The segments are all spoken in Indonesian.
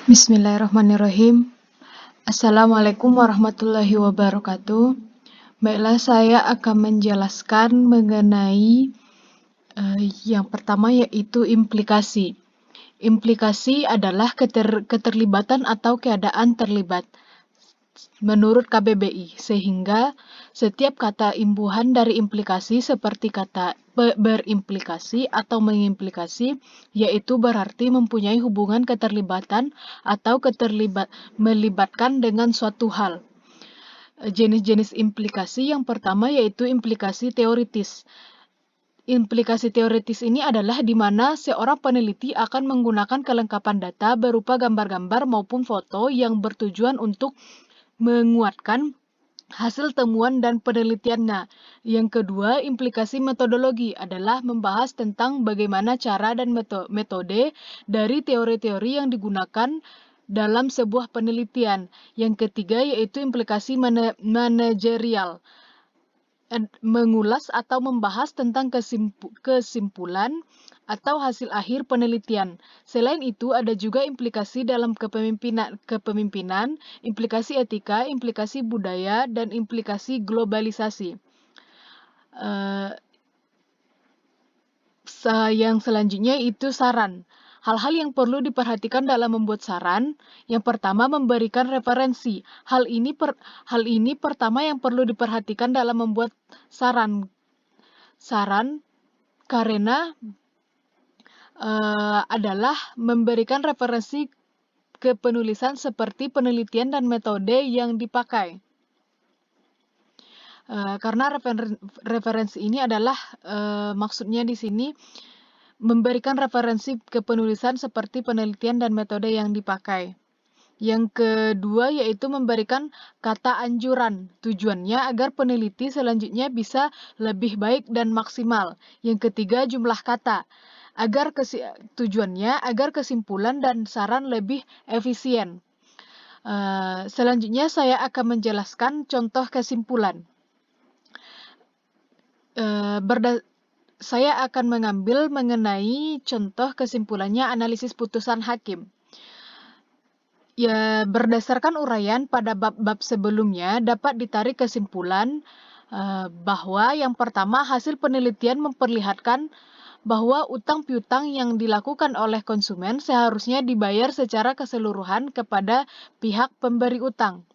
Bismillahirrahmanirrahim. Assalamualaikum warahmatullahi wabarakatuh. Baiklah, saya akan menjelaskan mengenai yang pertama, yaitu implikasi. Implikasi adalah keterlibatan atau keadaan terlibat menurut KBBI, sehingga setiap kata imbuhan dari implikasi seperti kata berimplikasi atau mengimplikasi, yaitu berarti mempunyai hubungan keterlibatan atau melibatkan dengan suatu hal. Jenis-jenis implikasi yang pertama yaitu implikasi teoritis. Implikasi teoritis ini adalah di mana seorang peneliti akan menggunakan kelengkapan data berupa gambar-gambar maupun foto yang bertujuan untuk menguatkan hasil temuan dan penelitiannya. Yang kedua, implikasi metodologi adalah membahas tentang bagaimana cara dan metode dari teori-teori yang digunakan dalam sebuah penelitian. Yang ketiga yaitu implikasi manajerial, mengulas atau membahas tentang kesimpulan atau hasil akhir penelitian. Selain itu, ada juga implikasi dalam kepemimpinan, implikasi etika, implikasi budaya, dan implikasi globalisasi. Yang selanjutnya itu saran. Hal-hal yang perlu diperhatikan dalam membuat saran, yang pertama memberikan referensi. Hal ini pertama yang perlu diperhatikan dalam membuat saran karena adalah memberikan referensi ke penulisan seperti penelitian dan metode yang dipakai. Karena referensi ini adalah maksudnya di sini memberikan referensi ke penulisan seperti penelitian dan metode yang dipakai. Yang kedua yaitu memberikan kata anjuran. Tujuannya agar peneliti selanjutnya bisa lebih baik dan maksimal. Yang ketiga, jumlah kata. Tujuannya agar kesimpulan dan saran lebih efisien. Selanjutnya saya akan menjelaskan contoh kesimpulan. Saya akan mengambil mengenai contoh kesimpulannya analisis putusan hakim. Ya, berdasarkan uraian pada bab-bab sebelumnya, dapat ditarik kesimpulan bahwa yang pertama, hasil penelitian memperlihatkan bahwa utang piutang yang dilakukan oleh konsumen seharusnya dibayar secara keseluruhan kepada pihak pemberi utang.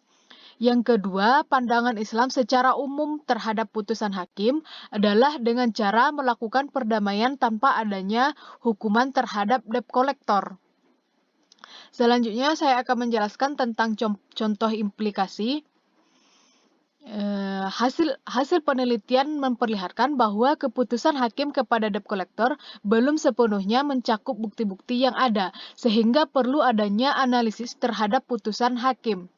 Yang kedua, pandangan Islam secara umum terhadap putusan hakim adalah dengan cara melakukan perdamaian tanpa adanya hukuman terhadap debt collector. Selanjutnya saya akan menjelaskan tentang contoh implikasi. Hasil penelitian memperlihatkan bahwa keputusan hakim kepada debt collector belum sepenuhnya mencakup bukti-bukti yang ada, sehingga perlu adanya analisis terhadap putusan hakim.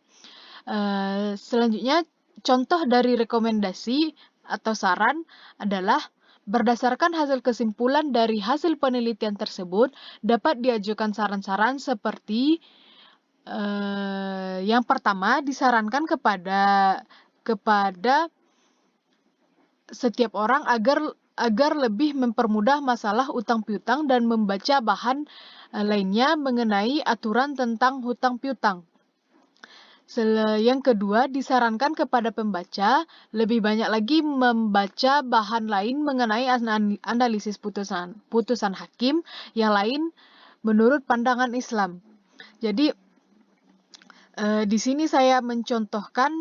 Selanjutnya, contoh dari rekomendasi atau saran adalah berdasarkan hasil kesimpulan dari hasil penelitian tersebut, dapat diajukan saran-saran seperti yang pertama, disarankan kepada setiap orang agar lebih mempermudah masalah utang piutang dan membaca bahan lainnya mengenai aturan tentang hutang piutang. Yang kedua, disarankan kepada pembaca lebih banyak lagi membaca bahan lain mengenai analisis putusan hakim yang lain menurut pandangan Islam. Jadi, di sini saya mencontohkan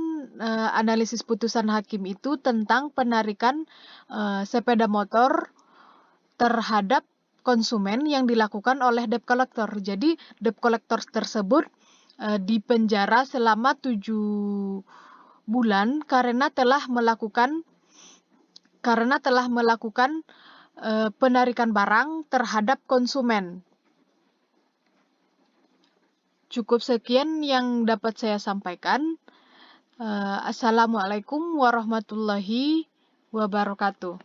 analisis putusan hakim itu tentang penarikan sepeda motor terhadap konsumen yang dilakukan oleh debt collector. Jadi, debt collector tersebut dipenjara selama 7 bulan karena telah melakukan penarikan barang terhadap konsumen. Cukup sekian yang dapat saya sampaikan. Assalamualaikum warahmatullahi wabarakatuh.